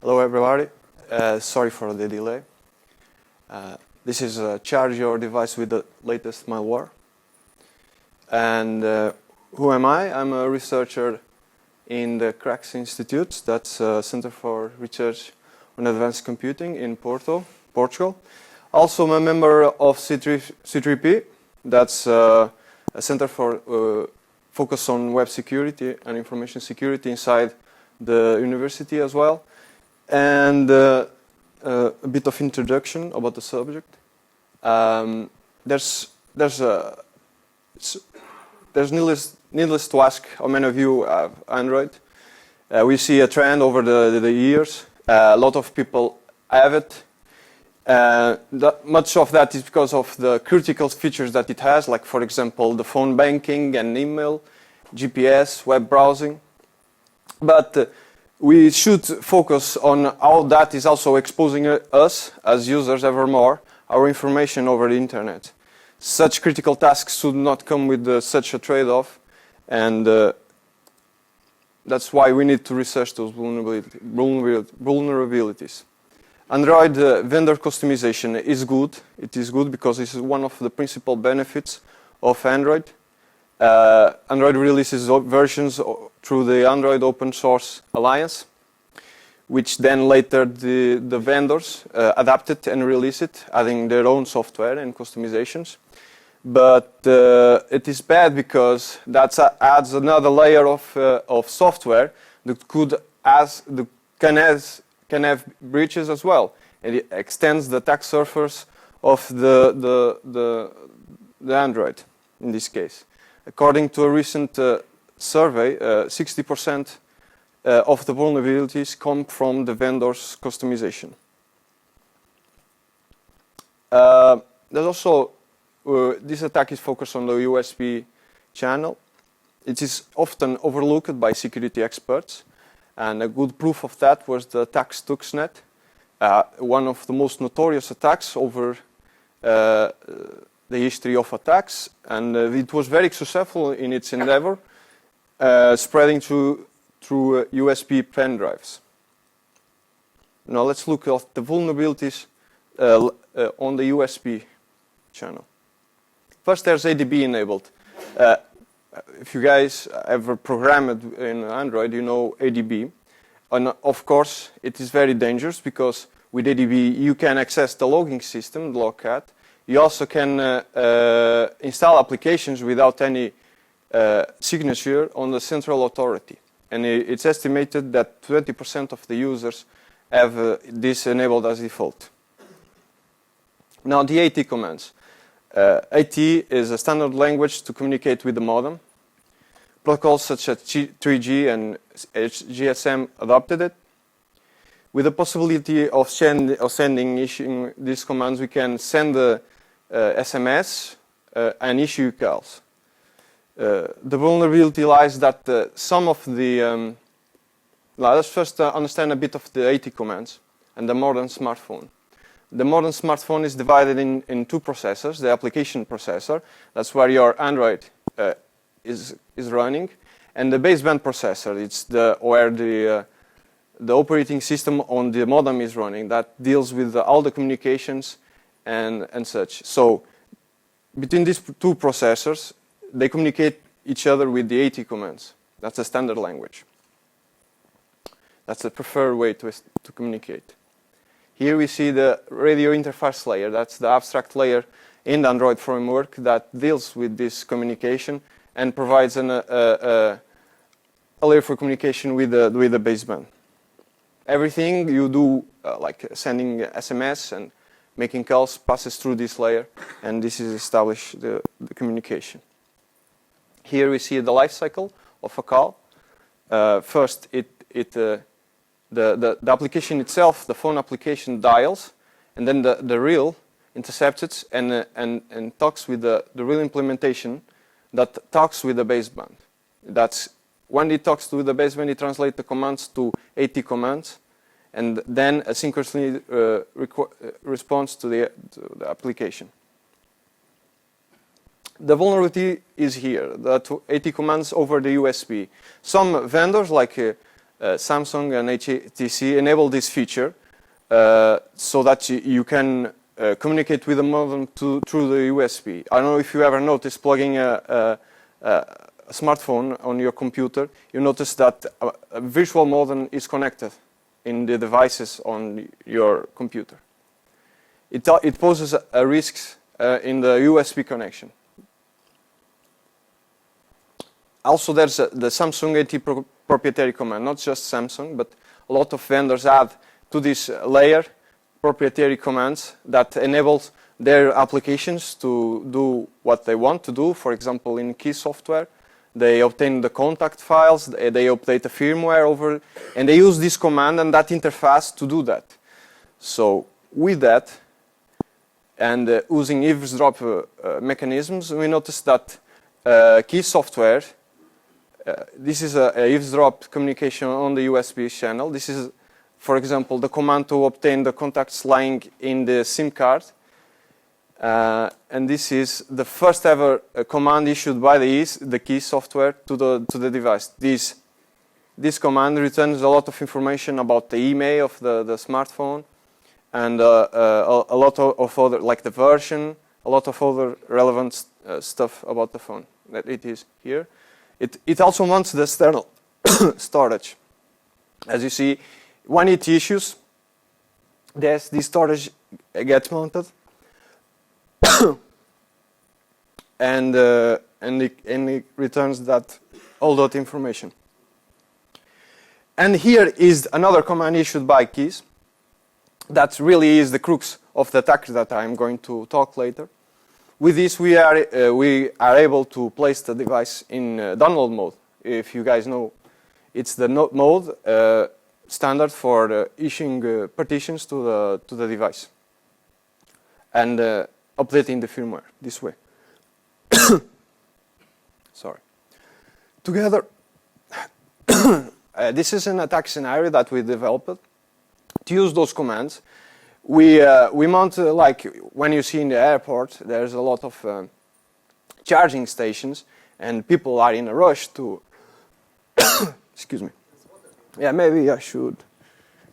Hello everybody, sorry for the delay. This is charge your device with the latest malware. And who am I? I'm a researcher in the CRACS Institute, that's Center for Research on Advanced Computing in Porto, Portugal. Also I'm a member of C3P, that's a center for focus on web security and information security inside the university as well. And a bit of introduction about the subject. There's needless to ask how many of you have Android. We see a trend over the years. A lot of people have it. Much of that is because of the critical features that it has, like for example the phone banking and email, GPS, web browsing. But we should focus on how that is also exposing us as users ever more, our information over the internet. Such critical tasks should not come with such a trade-off, and that's why we need to research those vulnerabilities. Android vendor customization is good. It is good because this is one of the principal benefits of Android. Android releases versions through the Android Open Source Alliance, which then later the vendors adapt it and release it, adding their own software and customizations. But it is bad because that adds another layer of software that can have breaches as well, and it extends the attack surface of the Android in this case. According to a recent survey, 60% of the vulnerabilities come from the vendor's customization. There's also, this attack is focused on the USB channel. It is often overlooked by security experts, and a good proof of that was the attack Stuxnet, one of the most notorious attacks over the history of attacks, and it was very successful in its endeavor, spreading through USB pen drives. Now let's look at the vulnerabilities on the USB channel. First, there's ADB enabled. If you guys ever programmed in Android, you know ADB. And of course, it is very dangerous because with ADB you can access the logging system, the logcat. You also can install applications without any signature on the central authority. And it's estimated that 20% of the users have this enabled as default. Now the AT commands. AT is a standard language to communicate with the modem. Protocols such as 3G and GSM adopted it. With the possibility of issuing these commands, we can send the SMS and issue calls. The vulnerability lies that some of the... let's first understand a bit of the AT commands and the modern smartphone. The modern smartphone is divided in two processors. The application processor, that's where your Android is running, and the baseband processor, it's where the operating system on the modem is running, that deals with all the communications and such. So between these two processors, they communicate each other with the AT commands. That's a standard language. That's the preferred way to communicate. Here we see the radio interface layer. That's the abstract layer in the Android framework that deals with this communication and provides a layer for communication with the baseband. Everything you do, like sending SMS and making calls, passes through this layer, and this is established the communication. Here we see the life cycle of a call. First, the application itself, the phone application dials, and then the real intercepts it and talks with the real implementation that talks with the baseband. That's when it talks to the baseband, it translates the commands to AT commands, and then asynchronously responds to the application. The vulnerability is here, the AT commands over the USB. Some vendors, like Samsung and HTC enable this feature so that you can communicate with the modem through the USB. I don't know if you ever noticed plugging a smartphone on your computer, you notice that a virtual modem is connected in the devices on your computer. It poses a risk in the USB connection. Also, there's the Samsung AT proprietary command, not just Samsung, but a lot of vendors add to this layer proprietary commands that enables their applications to do what they want to do. For example, in key software, they obtain the contact files, they update the firmware over, and they use this command and that interface to do that. So with that, and using eavesdrop mechanisms, we notice that key software, this is a eavesdrop communication on the USB channel. This is, for example, the command to obtain the contacts lying in the SIM card. And this is the first ever command issued by the key software to the device. This command returns a lot of information about the email of the smartphone and a lot of other, like the version, a lot of other relevant stuff about the phone that it is here. It also mounts the external storage. As you see, when it issues, this storage gets mounted. and it returns all that information. And here is another command issued by keys. That really is the crux of the attack that I'm going to talk later. With this, we are able to place the device in download mode. If you guys know, it's the mode standard for issuing partitions to the device and updating the firmware this way. Sorry. Together, this is an attack scenario that we developed. To use those commands, we mount, like when you see in the airport, there's a lot of charging stations, and people are in a rush to. Excuse me. Yeah, maybe I should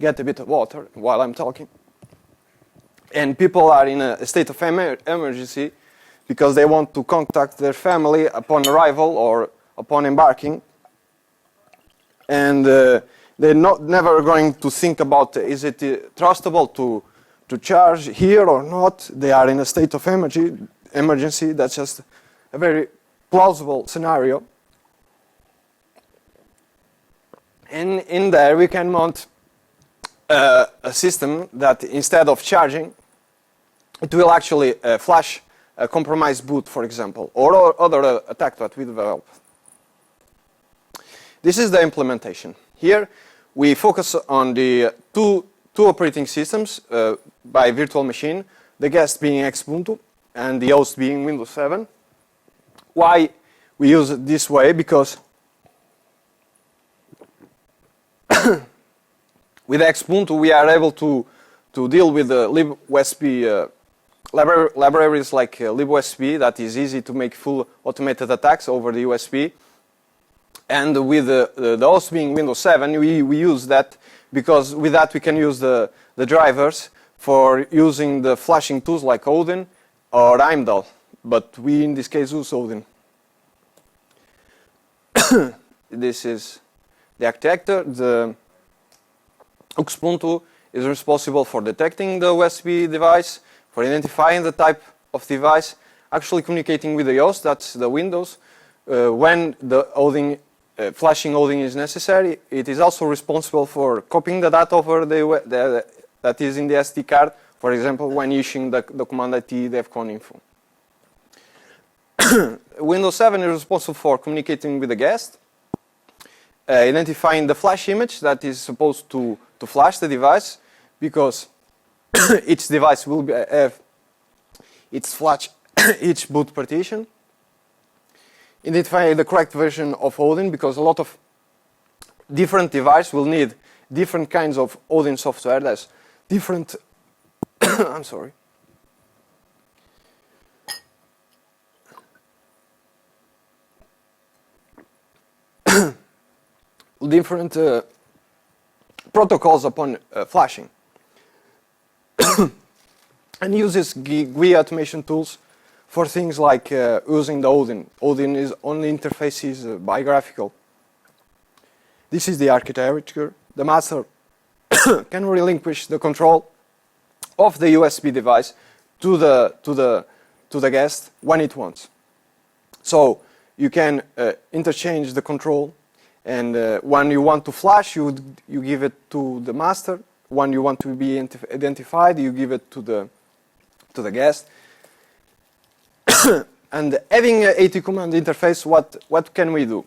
get a bit of water while I'm talking. And people are in a state of emergency because they want to contact their family upon arrival or upon embarking. And they're never going to think about, is it trustable to charge here or not? They are in a state of emergency. That's just a very plausible scenario. And in there, we can mount a system that instead of charging, it will actually flash a compromised boot, for example, or other attack that we develop. This is the implementation. Here, we focus on the two operating systems by virtual machine, the guest being Ubuntu and the host being Windows 7. Why we use it this way? Because with Ubuntu, we are able to deal with the libUSB libraries like libUSB that is easy to make full automated attacks over the USB. And with the host being Windows 7, we use that because with that we can use the drivers for using the flashing tools like Odin or Heimdall. But we in this case use Odin. This is the architecture. The Ubuntu is responsible for detecting the USB device, for identifying the type of device, actually communicating with the host, that's the Windows, when the Odin, flashing Odin is necessary. It is also responsible for copying the data over that is in the SD card, for example, when issuing the command IT defcon info. Windows 7 is responsible for communicating with the guest, identifying the flash image that is supposed to flash the device, because each device will have its flash, each boot partition. Identify the correct version of Odin, because a lot of different devices will need different kinds of Odin software. There's different, I'm sorry. Different protocols upon flashing. And uses GUI automation tools for things like using the Odin. Odin is on the interface is bigraphical. This is the architecture. The master can relinquish the control of the USB device to the guest when it wants. So you can interchange the control, and when you want to flash, you give it to the master. When you want to be identified, you give it to the guest. And having an AT command interface, what can we do?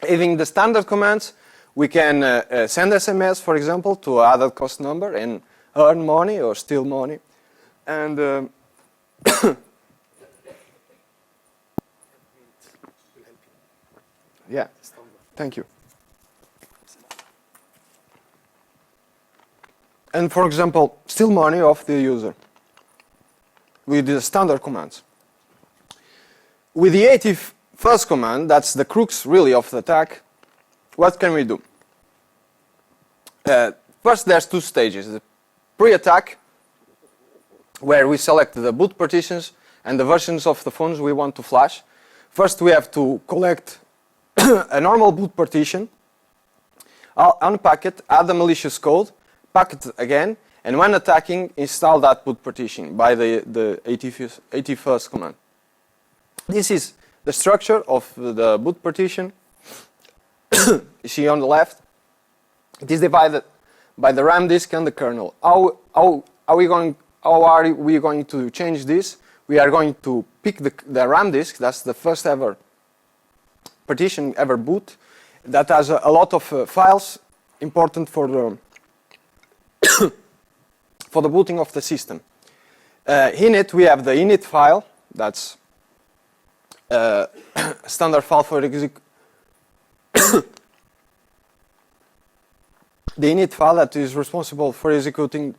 Having the standard commands, we can send SMS, for example, to a added cost number and earn money or steal money. And yeah, thank you. And for example, steal money off the user with the standard commands. With the AT first command, that's the crux really of the attack, what can we do? First, there's two stages. The pre-attack, where we select the boot partitions and the versions of the phones we want to flash. First, we have to collect a normal boot partition, unpack it, add the malicious code, pack it again, and when attacking, install that boot partition by the AT first command. This is the structure of the boot partition. You see on the left, it is divided by the RAM disk and the kernel. How are we going to change this? We are going to pick the RAM disk. That's the first ever partition ever boot. That has a lot of files important for the for the booting of the system. In it, we have the init file. That's standard file for the init file that is responsible for executing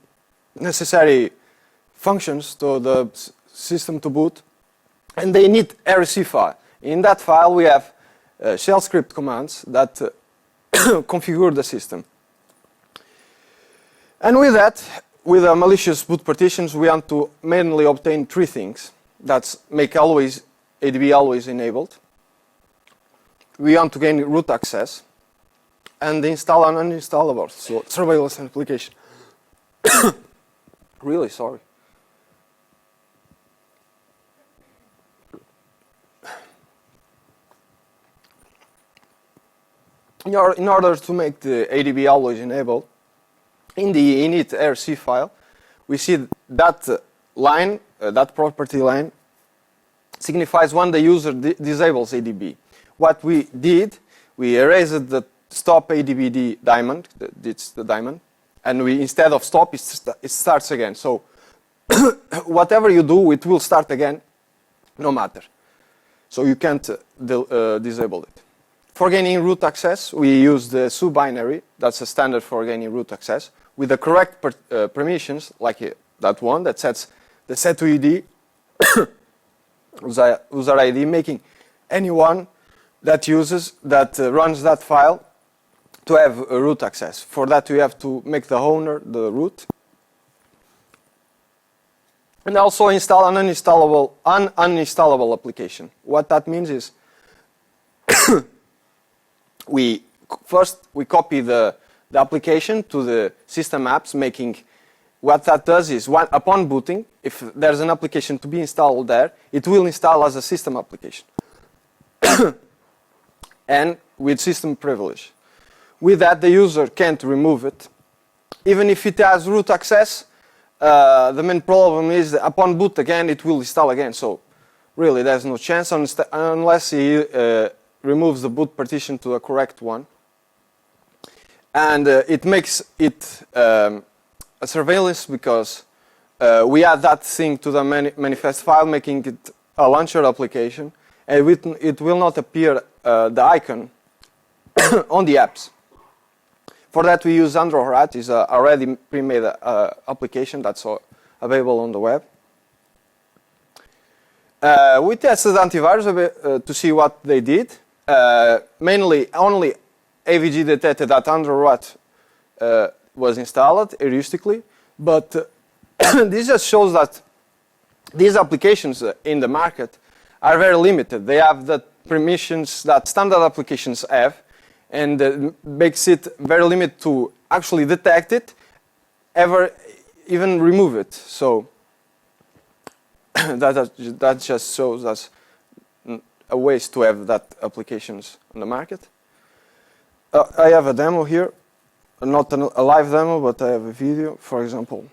necessary functions to the system to boot, and the init RC file. In that file, we have shell script commands that configure the system. And with that, with the malicious boot partitions, we want to mainly obtain three things. That's make ADB always enabled. We want to gain root access and install an uninstallable surveillance application. Really sorry. In order to make the ADB always enabled, in the init RC file, we see that line, that property line, signifies when the user disables ADB. What we did, we erased the stop ADBD diamond, it's the diamond, and we instead of stop, it starts again. So whatever you do, it will start again, no matter. So you can't disable it. For gaining root access, we use the subinary, that's a standard for gaining root access, with the correct permissions, like that one that sets the set to ID, user ID, making anyone that runs that file to have a root access. For that, we have to make the owner the root. And also install an uninstallable application. What that means is we copy the application to the system apps, making what that does is upon booting, if there's an application to be installed there, it will install as a system application and with system privilege. With that, the user can't remove it. Even if it has root access, the main problem is that upon boot again, it will install again. So really, there's no chance unless he removes the boot partition to a correct one. And it makes it a surveillance because we add that thing to the manifest file, making it a launcher application, and it will not appear the icon on the apps. For that, we use AndroRat, is a already pre-made application that's available on the web. We tested antivirus to see what they did. Mainly, only AVG detected that AndroRat was installed heuristically, but this just shows that these applications in the market are very limited. They have the permissions that standard applications have, and makes it very limited to actually detect it, even remove it. So that just shows us a ways to have that applications on the market. I have a demo here, not a live demo, but I have a video. For example,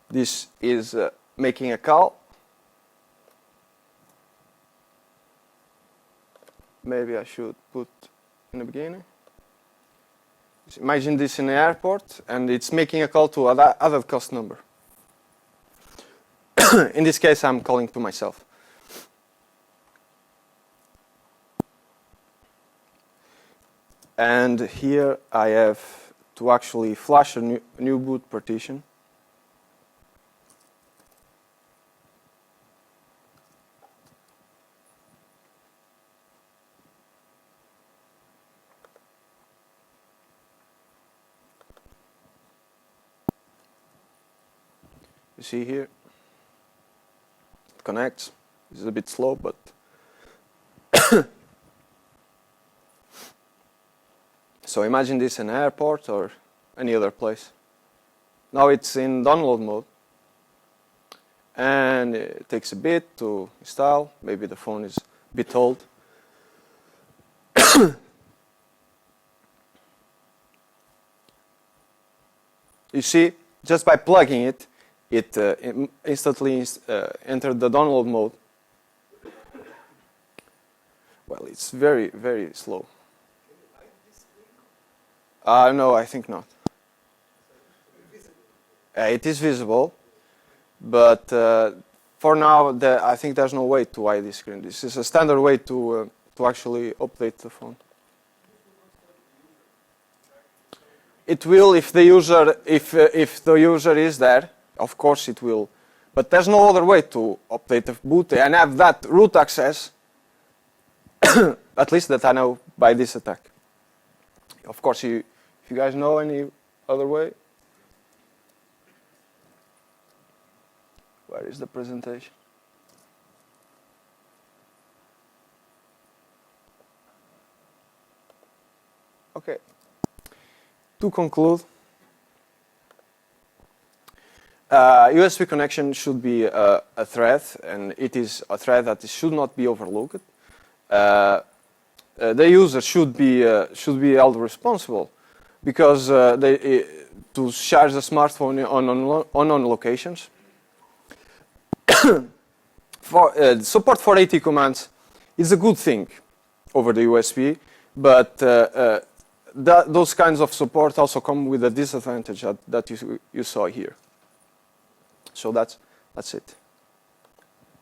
this is making a call. Maybe I should put in the beginning. Imagine this in an airport, and it's making a call to other cost number. In this case, I'm calling to myself. And here I have to actually flash a new boot partition. You see here, it connects. It's a bit slow, but so imagine this in an airport or any other place. Now it's in download mode, and it takes a bit to install. Maybe the phone is a bit old. You see, just by plugging it, it instantly entered the download mode. Well, it's very, very slow. No, I think not. It is visible, but for now, I think there's no way to hide this screen. This is a standard way to actually update the phone. It will if the user is there. Of course, it will. But there's no other way to update the boot and have that root access. At least that I know by this attack. Of course, if you guys know any other way. Where is the presentation? Okay. To conclude, USB connection should be a thread, and it is a thread that should not be overlooked. The user should be held responsible because to charge the smartphone on unknown locations. Support for AT commands is a good thing over the USB, but those kinds of support also come with a disadvantage that you saw here. So that's it.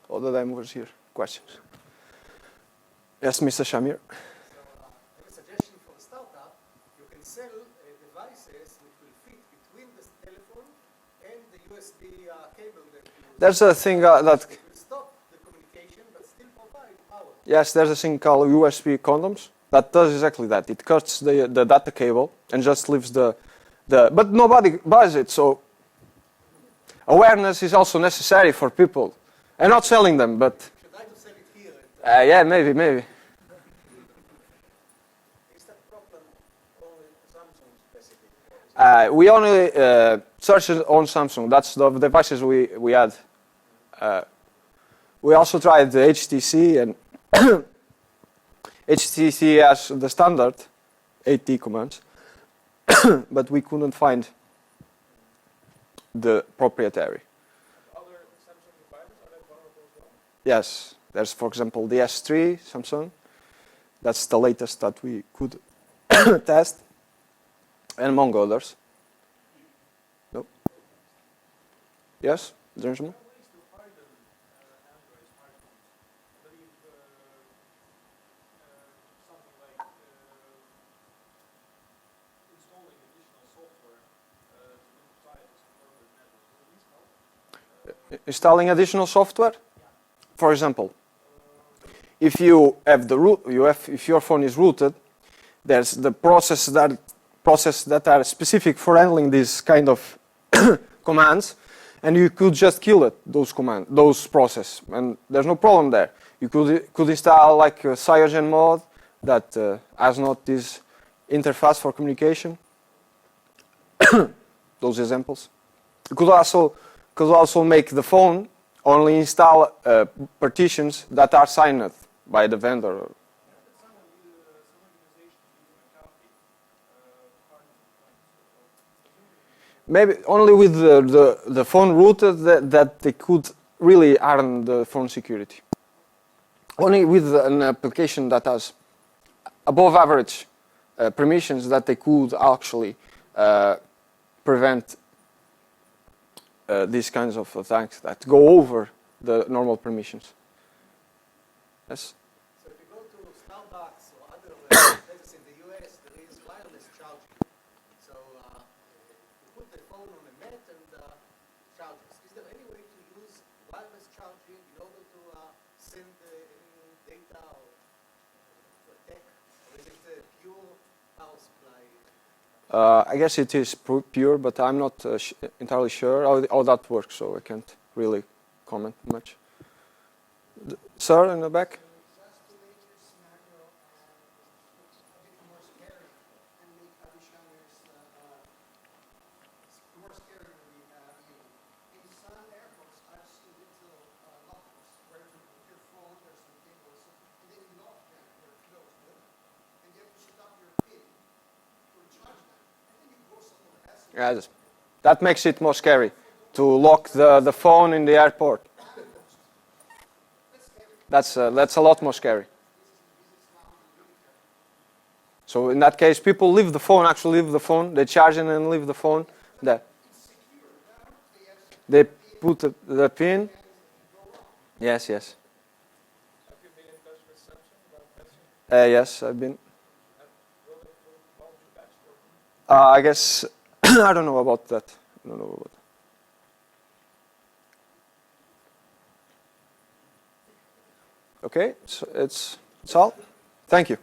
Other demos here. Questions? Yes, Mr. Shamir. So, a suggestion for a startup: you can sell devices which will fit between the telephone and the USB cable that you use. There's a thing that will stop the communication but still provide power. Yes, there's a thing called USB condoms that does exactly that. It cuts the data cable and just leaves but nobody buys it. So awareness is also necessary for people. I'm not selling them, but Should I sell it here? yeah, maybe. Is that problem only Samsung specific? We only search on Samsung. That's the devices we had. We also tried the HTC, and HTC has the standard AT commands, but we couldn't find the proprietary. Other Samsung devices, are they vulnerable as well? Yes, there's, for example, the S3 Samsung. That's the latest that we could test, and among others. No? Yes, gentlemen? Installing additional software, for example, if you have if your phone is rooted, there's the process that are specific for handling these kind of commands, and you could just kill it, those process, and there's no problem there. You could install like a Cyanogen mode that has not this interface for communication. Those examples. You could also make the phone only install partitions that are signed by the vendor. Maybe only with the phone rooted that they could really harm the phone security. Only with an application that has above average permissions that they could actually prevent these kinds of attacks that go over the normal permissions. Yes? So if you go to Starbucks or other places in the US, there is wireless charging. So you put the phone on a mat and charges. Is there any way to use wireless charging in order to send any data or to a tech? Or is it pure power supply? I guess it is pure, but I'm not entirely sure how that works, so I can't really comment much. Sir, in the back? Yeah, that makes it more scary to lock the phone in the airport. That's a lot more scary. So in that case, people leave the phone, actually leave the phone, they charge it and leave the phone there. They put the pin. Yes, yes. Have you been in touch with Samsung about patching? Yes, I've been. Will you patch or? I guess I don't know about that. I don't know about that. Okay, so it's all. Thank you.